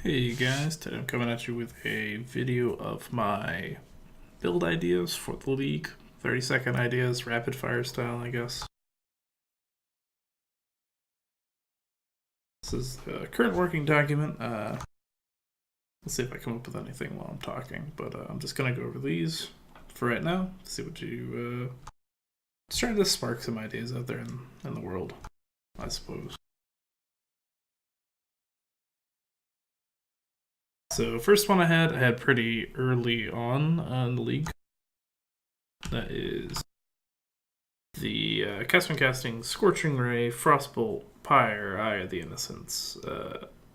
Hey guys, today I'm coming at you with a video of my build ideas for the league. 30-second ideas, rapid fire style, I guess. This is the current working document. Let's see if I come up with anything while I'm talking, but I'm just gonna go over these for right now. See what you. Just trying to spark some ideas out there in the world, I suppose. So first one I had pretty early on in the league. That is the casting Scorching Ray, Frostbolt, Pyre, Eye of the Innocents,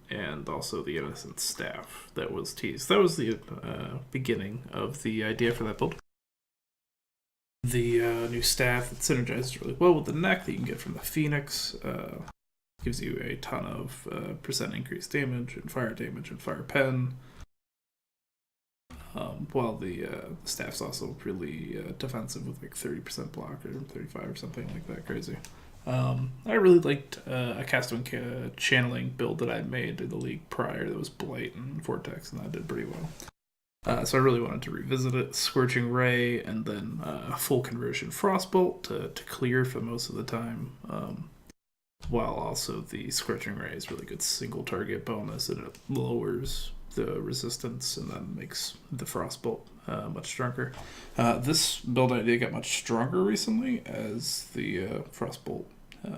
and also the Innocent Staff that was teased. That was the beginning of the idea for that build. The new staff that synergizes really well with the neck that you can get from the Phoenix. Gives you a ton of percent increased damage and fire pen. While the staff's also really defensive with like 30% block or 35 or something like that crazy. I really liked a Castwind channeling build that I made in the league prior that was Blight and Vortex, and that did pretty well. So I really wanted to revisit it. Scorching Ray and then full conversion Frostbolt to clear for most of the time. While also the Scorching Ray is really good single target bonus, and it lowers the resistance and then makes the Frostbolt much stronger. This build idea got much stronger recently as the Frostbolt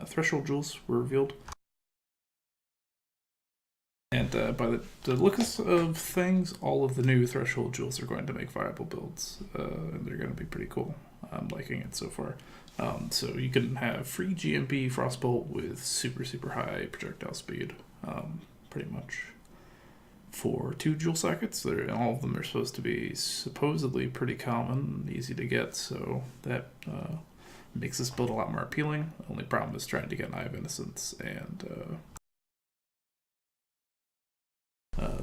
threshold jewels were revealed. And by the looks of things, all of the new threshold jewels are going to make viable builds, and they're going to be pretty cool. I'm liking it so far. So you can have free GMP Frostbolt with super high projectile speed, pretty much for 2 jewel sockets. All of them are supposed to be supposedly pretty common and easy to get, so that makes this build a lot more appealing. The only problem is trying to get an Eye of Innocence and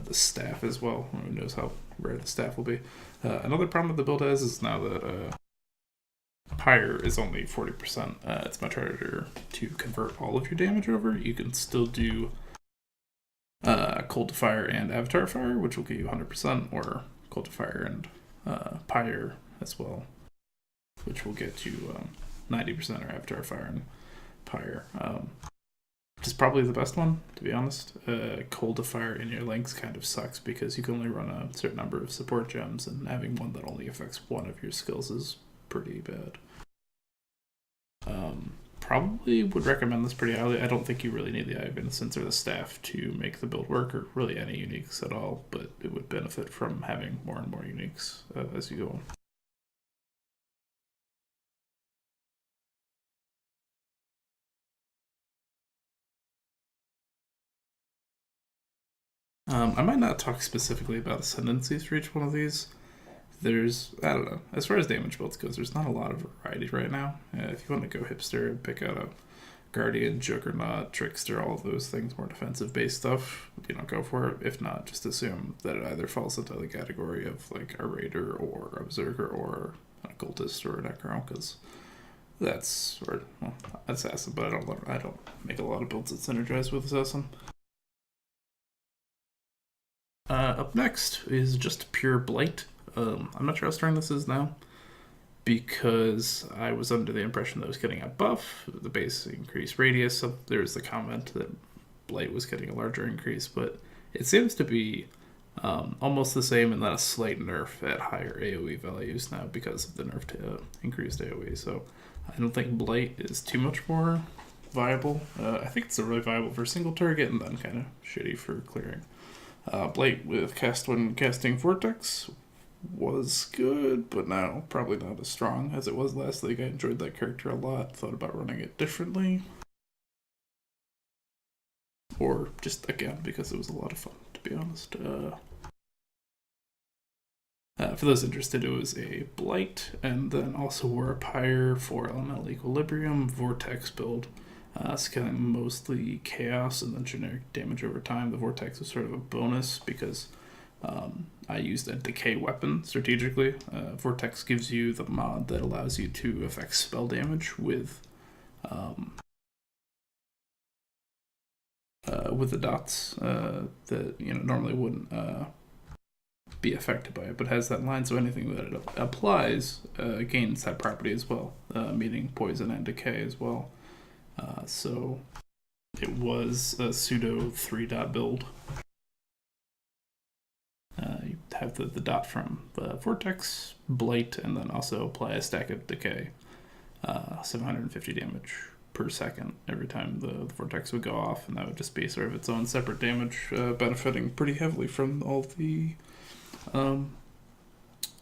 the staff as well. Who knows how rare the staff will be. Another problem that the build has is now that Pyre is only 40%. It's much harder to convert all of your damage over. You can still do Cold to Fire and Avatar Fire, which will give you 100%, or Cold to Fire and Pyre as well, which will get you 90%, or Avatar Fire and Pyre. Which is probably the best one, to be honest. Cold to Fire in your links kind of sucks because you can only run a certain number of support gems, and having one that only affects one of your skills is pretty bad. Probably would recommend this pretty highly. I don't think you really need the Eye of Innocence or the staff to make the build work, or really any uniques at all, but it would benefit from having more and more uniques as you go on. I might not talk specifically about ascendancies for each one of these. There's, I don't know, as far as damage builds goes, there's not a lot of variety right now. If you want to go hipster and pick out a Guardian, Juggernaut, Trickster, all of those things, more defensive based stuff, go for it. If not, just assume that it either falls into the category of like a Raider or a Berserker or a Cultist or a Necro, because that's Assassin, but I don't make a lot of builds that synergize with Assassin. Up next is just pure Blight. I'm not sure how strong this is now, because I was under the impression that I was getting a buff, the base increased radius, so there's the comment that Blight was getting a larger increase, but it seems to be almost the same and then a slight nerf at higher AoE values now because of the nerf to increased AoE, so I don't think Blight is too much more viable. I think it's really viable for single target and then kind of shitty for clearing. Blight with casting Vortex was good, but now probably not as strong as it was last league. I enjoyed that character a lot, thought about running it differently. Or just, again, because it was a lot of fun, to be honest. For those interested, it was a Blight, and then also wore a Pyre for Elemental Equilibrium, Vortex build. Scaling mostly Chaos and then generic damage over time. The Vortex was sort of a bonus because I used a decay weapon strategically. Vortex gives you the mod that allows you to affect spell damage with with the dots that normally wouldn't be affected by it, but has that line, so anything that it applies gains that property as well, meaning poison and decay as well. So it was a pseudo 3-dot build. You have the dot from Vortex, Blight, and then also apply a stack of decay. 750 damage per second every time the Vortex would go off, and that would just be sort of its own separate damage, benefiting pretty heavily from all the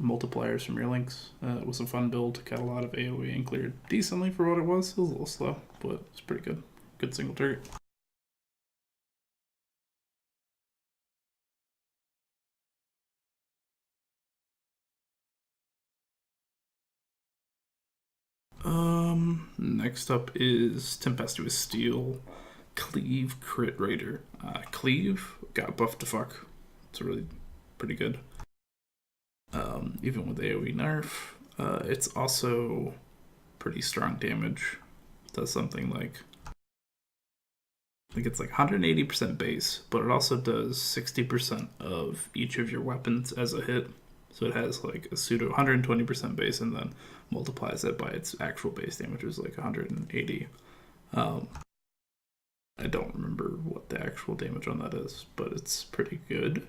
multipliers from your links. It was a fun build, got a lot of AoE and cleared decently for what it was. It was a little slow, but it's pretty good. Good single target. Next up is Tempestuous Steel, Cleave Crit Raider. Cleave got buffed to fuck. It's really pretty good. Even with AoE nerf. It's also pretty strong damage. It does something like, I think it's like 180% base, but it also does 60% of each of your weapons as a hit. So it has like a pseudo 120% base and then multiplies it by its actual base damage, which is like 180. I don't remember what the actual damage on that is, but it's pretty good.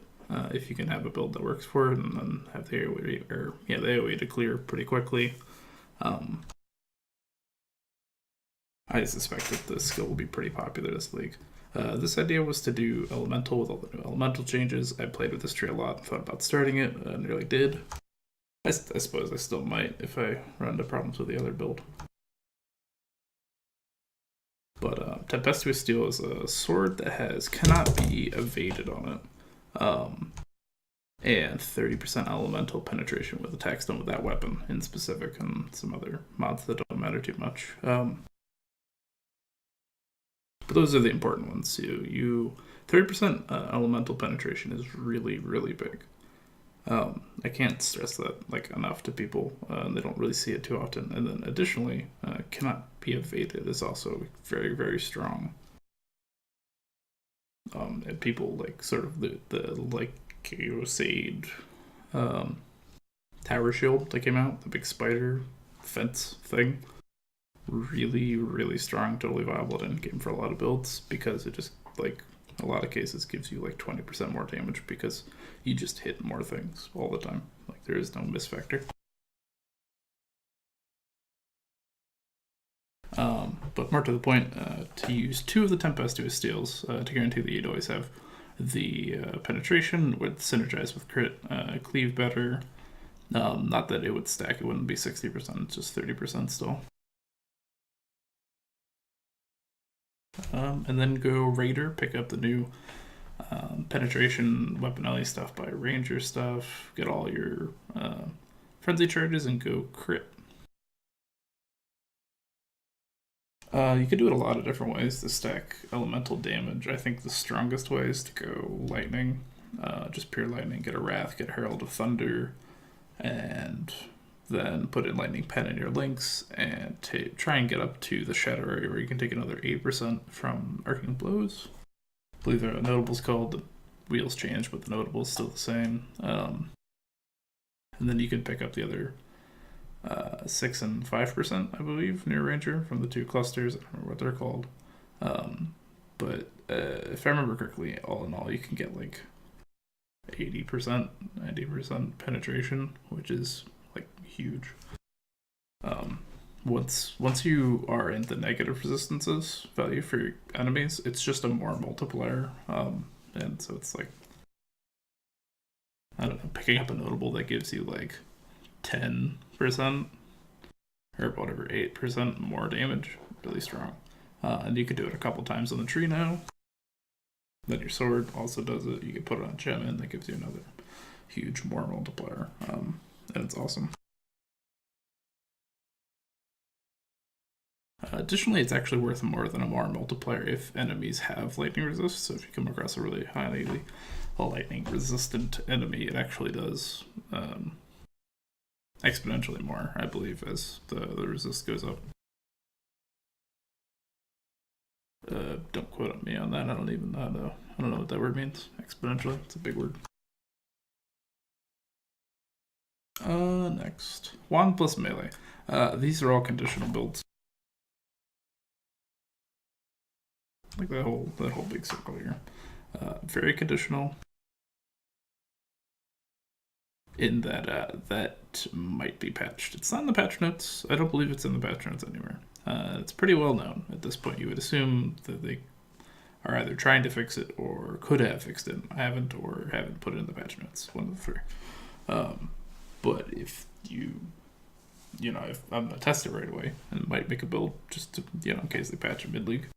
If you can have a build that works for it and then have the AoE to clear pretty quickly. I suspect that this skill will be pretty popular this league. This idea was to do Elemental with all the new Elemental changes. I played with this tree a lot, thought about starting it, and nearly did. I suppose I still might if I run into problems with the other build. But Tempestuous Steel is a sword that cannot be evaded on it. And 30% elemental penetration with attacks done with that weapon in specific, and some other mods that don't matter too much. But those are the important ones. 30% elemental penetration is really, really big. I can't stress that enough to people. They don't really see it too often. And then additionally, cannot be evaded is also very, very strong. And people like sort of the Chaosade tower shield that came out, the big spider fence thing. Really, really strong, totally viable at endgame for a lot of builds, because it just, a lot of cases gives you 20% more damage because you just hit more things all the time. There is no miss factor. But more to the point, to use 2 of the Tempestuous Steels to guarantee that you'd always have the penetration would synergize with crit, cleave better. Not that it would stack, it wouldn't be 60%, it's just 30% still. And then go Raider, pick up the new penetration weapon alley stuff by Ranger stuff, get all your frenzy charges, and go crit. You could do it a lot of different ways to stack elemental damage. I think the strongest way is to go lightning, just pure lightning, get a Wrath, get Herald of Thunder, and then put in Lightning Pen in your links, and try and get up to the Shadow area where you can take another 8% from Arcane Blows. I believe there are notables called, the wheels change, but the notable is still the same. And then you can pick up the other 6 and 5%, I believe, near Ranger from the 2 clusters. I don't remember what they're called. But if I remember correctly, all in all, you can get 80%, 90% penetration, which is huge. Once you are in the negative resistances value for your enemies, it's just a more multiplier. And so it's I don't know, picking up a notable that gives you 10% or whatever, 8% more damage, really strong. And you could do it a couple times on the tree now. Then your sword also does it. You can put it on gem and that gives you another huge more multiplier. And it's awesome. Additionally, it's actually worth more than a more multiplier if enemies have lightning resist. So if you come across a really highly lightning resistant enemy, it actually does exponentially more, I believe, as the resist goes up. Don't quote me on that. I don't even know. I don't know what that word means. Exponentially. It's a big word. Next. Wand plus melee. These are all conditional builds. Like that whole big circle here. Very conditional. In that that might be patched. It's not in the patch notes. I don't believe it's in the patch notes anywhere. It's pretty well known at this point. You would assume that they are either trying to fix it or could have fixed it. I haven't or haven't put it in the patch notes. One of the three. But if if I'm gonna test it right away and might make a build just to in case they patch it mid league.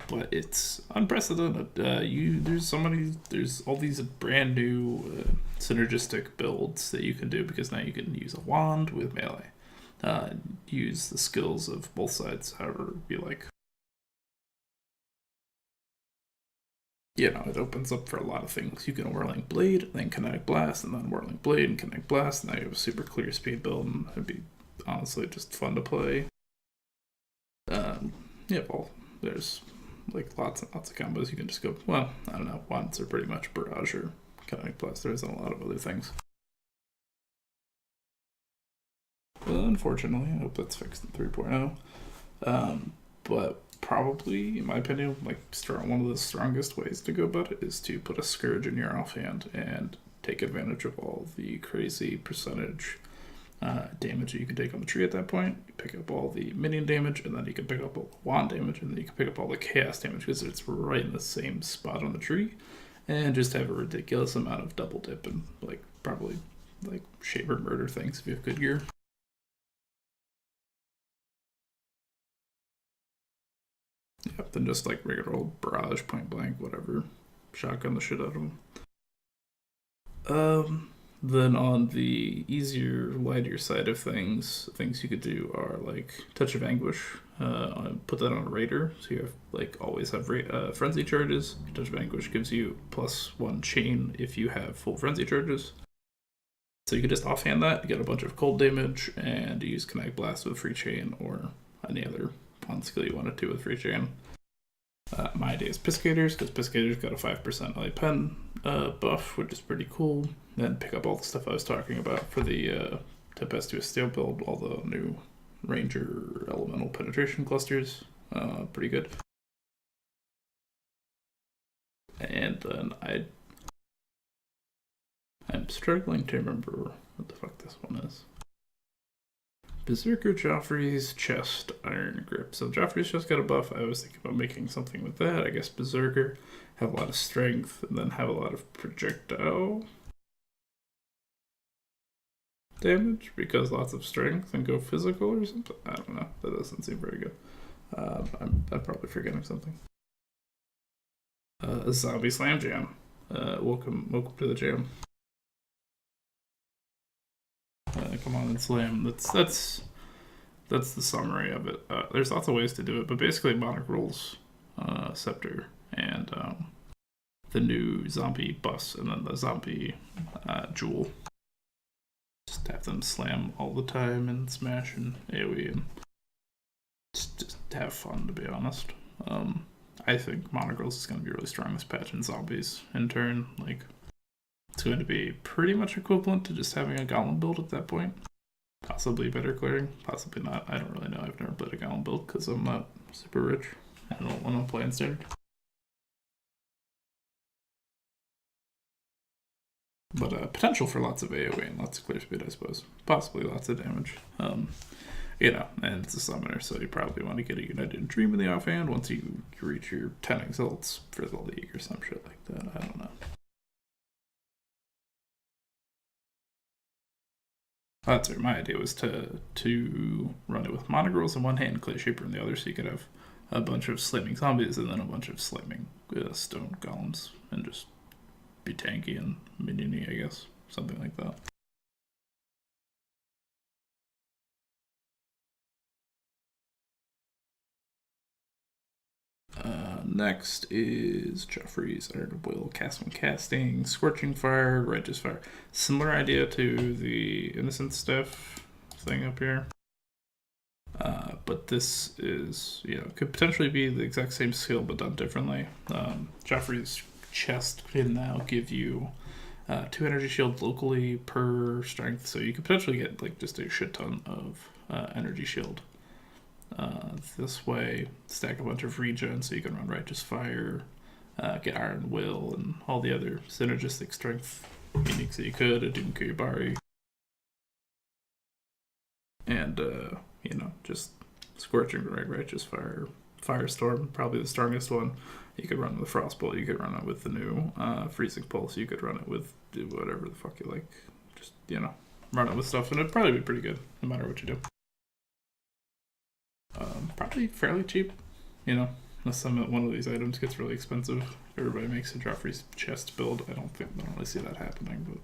But it's unprecedented. There's all these brand new synergistic builds that you can do because now you can use a wand with melee. Use the skills of both sides, however you like. It opens up for a lot of things. You can Whirling Blade, then Kinetic Blast, and then Whirling Blade and Kinetic Blast. Now you have a super clear speed build, and it'd be honestly just fun to play. There's lots and lots of combos. You can just go, well, I don't know, wands are pretty much Barrage or Kinetic Blast. There isn't a lot of other things. Well, unfortunately, I hope that's fixed in 3.0. But probably, in my opinion, one of the strongest ways to go about it is to put a Scourge in your offhand and take advantage of all the crazy percentage damage that you can take on the tree at that point. You pick up all the minion damage, and then you can pick up all the wand damage, and then you can pick up all the chaos damage because it's right in the same spot on the tree, and just have a ridiculous amount of double dip and probably shape or murder things if you have good gear. Yep, then just regular old Barrage, point blank, whatever. Shotgun the shit out of them. Then on the easier, lighter side of things you could do are Touch of Anguish. Put that on a Raider, so you have always have frenzy charges. Touch of Anguish gives you +1 chain if you have full frenzy charges. So you could just offhand that, get a bunch of cold damage, and use Kinetic Blast with free chain or any other one skill you wanted to with free chain. My idea is Piscators, because Piscators got a 5% LA pen buff, which is pretty cool. Then pick up all the stuff I was talking about for the Tempestuous Steel build, all the new Ranger Elemental Penetration clusters. Pretty good. And then I'm struggling to remember what the fuck this one is. Berserker Joffrey's Chest Iron Grip. So Joffrey's just got a buff. I was thinking about making something with that. I guess Berserker have a lot of strength and then have a lot of projectile damage because lots of strength and go physical or something. I don't know. That doesn't seem very good. I'm probably forgetting something. Zombie Slam Jam. Welcome to the jam. Come on and slam. That's the summary of it. There's lots of ways to do it, but basically Monarch rules Scepter and the new zombie bus and then the zombie jewel. Just have them slam all the time and smash and AoE and just have fun, to be honest. I think Monarch rules is going to be really strong this patch, and zombies in turn, it's going to be pretty much equivalent to just having a golem build at that point. Possibly better clearing, possibly not. I don't really know. I've never played a golem build because I'm not super rich. I don't want to play in standard. But potential for lots of AoE and lots of clear speed, I suppose. Possibly lots of damage. And it's a summoner, so you probably want to get a United Dream in the offhand once you reach your 10 exalts for the league or some shit like that. I don't know. That's right. My idea was to run it with Monarch rules in one hand, Clay Shaper in the other, so you could have a bunch of slamming zombies and then a bunch of slamming stone golems and just be tanky and miniony, I guess. Something like that. Next is Joffrey's Iron Will, Cast When Casting, Scorching Fire, Righteous Fire. Similar idea to the Innocent Staff thing up here. But this is, could potentially be the exact same skill but done differently. Joffrey's chest can now give you 2 energy shield locally per strength, so you could potentially get like just a shit ton of energy shield. This way, stack a bunch of regen so you can run Righteous Fire, get Iron Will, and all the other synergistic strength uniques that you could, a Doom Kuyabari. And, just Scorching Ray, Righteous Fire, Firestorm, probably the strongest one. You could run with Frostbolt, you could run it with the new Freezing Pulse, you could run it with whatever the fuck you like. Just, run it with stuff, and it'd probably be pretty good, no matter what you do. Probably fairly cheap, unless one of these items gets really expensive. Everybody makes a Joffrey's chest build. I don't really see that happening, but.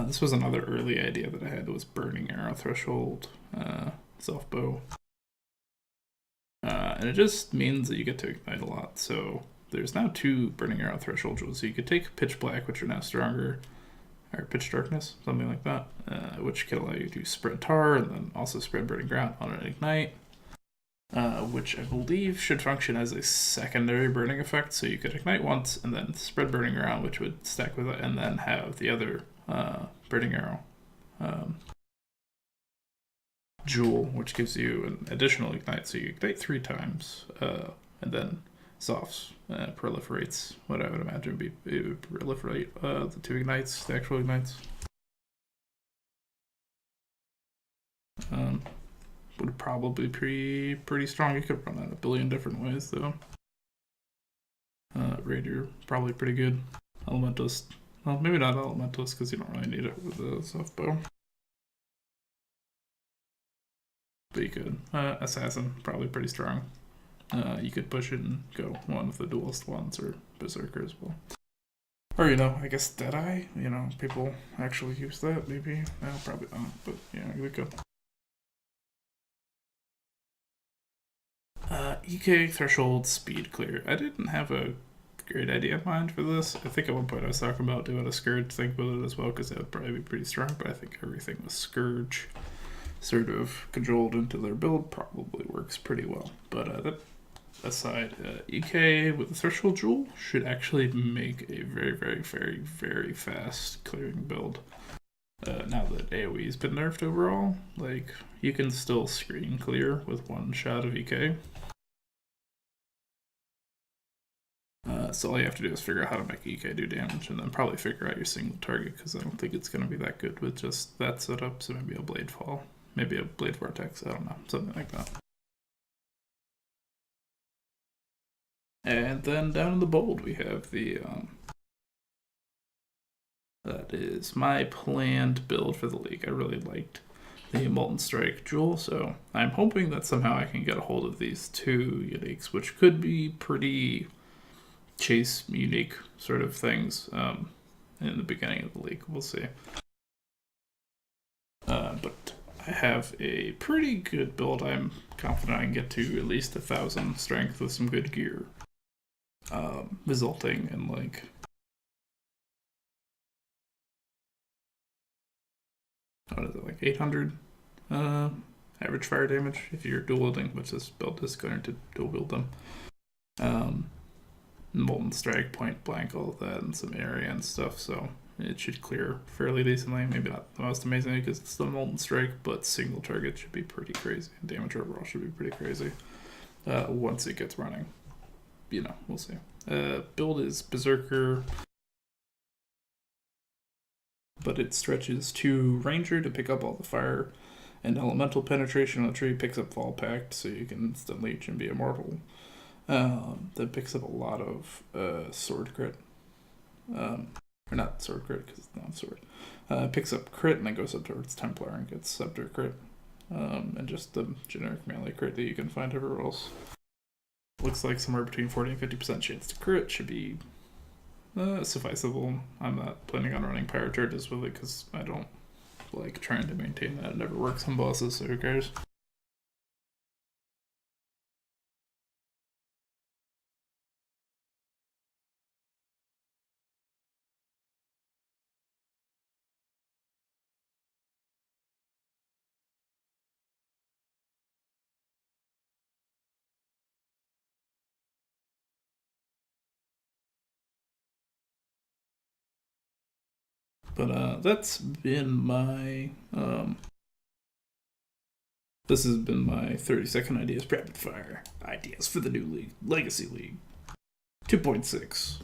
This was another early idea that I had, was Burning Arrow Threshold, Self Bow. And it just means that you get to ignite a lot. So there's now 2 Burning Arrow Threshold jewels. So you could take Pitch Black, which are now stronger, or Pitch Darkness, something like that, which can allow you to spread Tar and then also spread Burning Ground on an Ignite, which I believe should function as a secondary burning effect. So you could Ignite once and then spread Burning Ground, which would stack with it, and then have the other Burning Arrow jewel, which gives you an additional Ignite. So you Ignite 3 times, and then Softs proliferates what I would imagine it would proliferate the 2 Ignites, the actual Ignites. Would probably be pretty strong. You could run that a billion different ways, though. Radier, probably pretty good. Elementalist, well, maybe not Elementalist, because you don't really need it with the soft bow. But you could. Assassin, probably pretty strong. You could push it and go one of the duelist ones, or Berserker as well. Or, I guess Deadeye, people actually use that, maybe. No, probably not, but yeah, we could. EK Threshold Speed Clear. I didn't have a great idea in mind for this. I think at one point I was talking about doing a Scourge thing with it as well, because that would probably be pretty strong, but I think everything with Scourge sort of controlled into their build probably works pretty well. But that aside, EK with the Threshold Jewel should actually make a very, very, very, very fast clearing build. Now that AoE's been nerfed overall, like, you can still screen clear with one shot of EK. So all you have to do is figure out how to make EK do damage, and then probably figure out your single target, because I don't think it's going to be that good with just that setup. So maybe a Blade Fall, maybe a Blade Vortex, I don't know, something like that. And then down in the bold we have the that is my planned build for the league. I really liked the Molten Strike Jewel, so I'm hoping that somehow I can get a hold of these 2 uniques, which could be pretty chase unique sort of things in the beginning of the league. We'll see. But I have a pretty good build. I'm confident I can get to at least 1,000 strength with some good gear, resulting in like what is it, like 800 average fire damage if you're dual wielding, which this build is going to dual wield them. Molten Strike, Point Blank, all of that, and some area and stuff, so it should clear fairly decently. Maybe not the most amazing because it's the Molten Strike, but single target should be pretty crazy, and damage overall should be pretty crazy once it gets running. We'll see. Build is Berserker, but it stretches to Ranger to pick up all the fire and elemental penetration on the tree, picks up Fall Pact, so you can instant leech and be immortal. That picks up a lot of sword crit. Or not sword crit, because it's not sword. Picks up crit and then goes up towards Templar and gets Scepter crit. And just the generic melee crit that you can find everywhere else. Looks like somewhere between 40 and 50% chance to crit should be sufficeable. I'm not planning on running Pyro Charges with it, because I don't like trying to maintain that. It never works on bosses, so who cares? But that's been my this has been my 30-second ideas rapid fire ideas for the new league, Legacy League 2.6.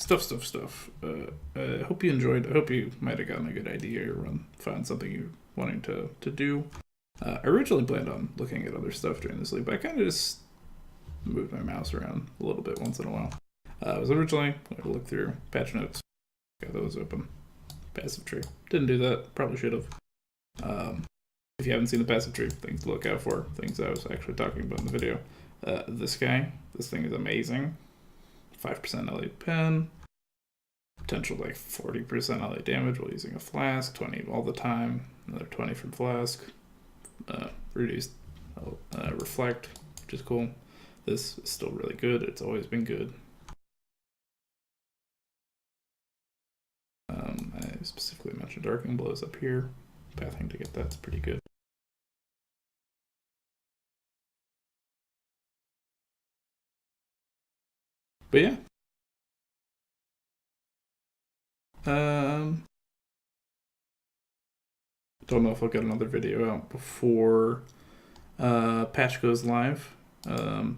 Stuff. I hope you enjoyed. I hope you might have gotten a good idea or found something you're wanting to do. I originally planned on looking at other stuff during this league, but I kind of just moved my mouse around a little bit once in a while. I was originally going to look through patch notes. Got those open. Passive tree. Didn't do that. Probably should have. If you haven't seen the passive tree, things to look out for. Things I was actually talking about in the video. This guy. This thing is amazing. 5% LA pen. Potential like 40% LA damage while using a flask. 20 all the time. Another 20 from flask. Reduced reflect, which is cool. This is still really good. It's always been good. I specifically mentioned Darkening Blows up here. Pathing to get that's pretty good. But yeah. Don't know if I'll get another video out before patch goes live. But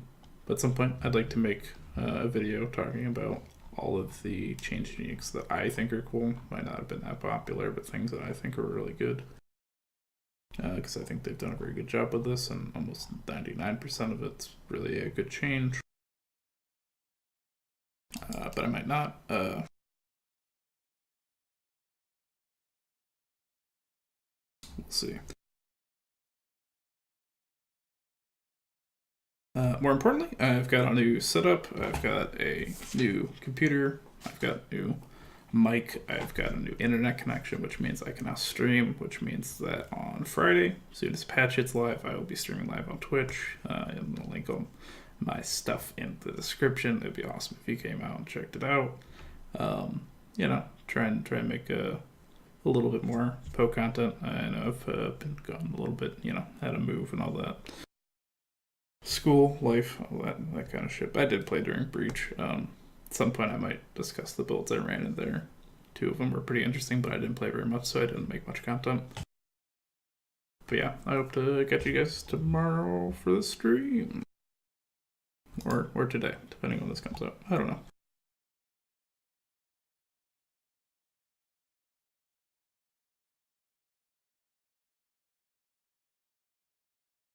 at some point, I'd like to make a video talking about all of the change uniques that I think are cool. Might not have been that popular, but things that I think are really good. Because I think they've done a very good job with this, and almost 99% of it's really a good change. But I might not. We'll see. More importantly, I've got a new setup. I've got a new computer. I've got a new mic. I've got a new internet connection, which means I can now stream, which means that on Friday, as soon as patch hits live, I will be streaming live on Twitch. And the link on my stuff in the description. It'd be awesome if you came out and checked it out. Try and make a little bit more poke content. I know I've been gone a little bit, had to move and all that. School, life, all that kind of shit. I did play during Breach. At some point I might discuss the builds I ran in there. 2 of them were pretty interesting, but I didn't play very much, so I didn't make much content. But yeah, I hope to catch you guys tomorrow for the stream. Or today, depending on when this comes out. I don't know.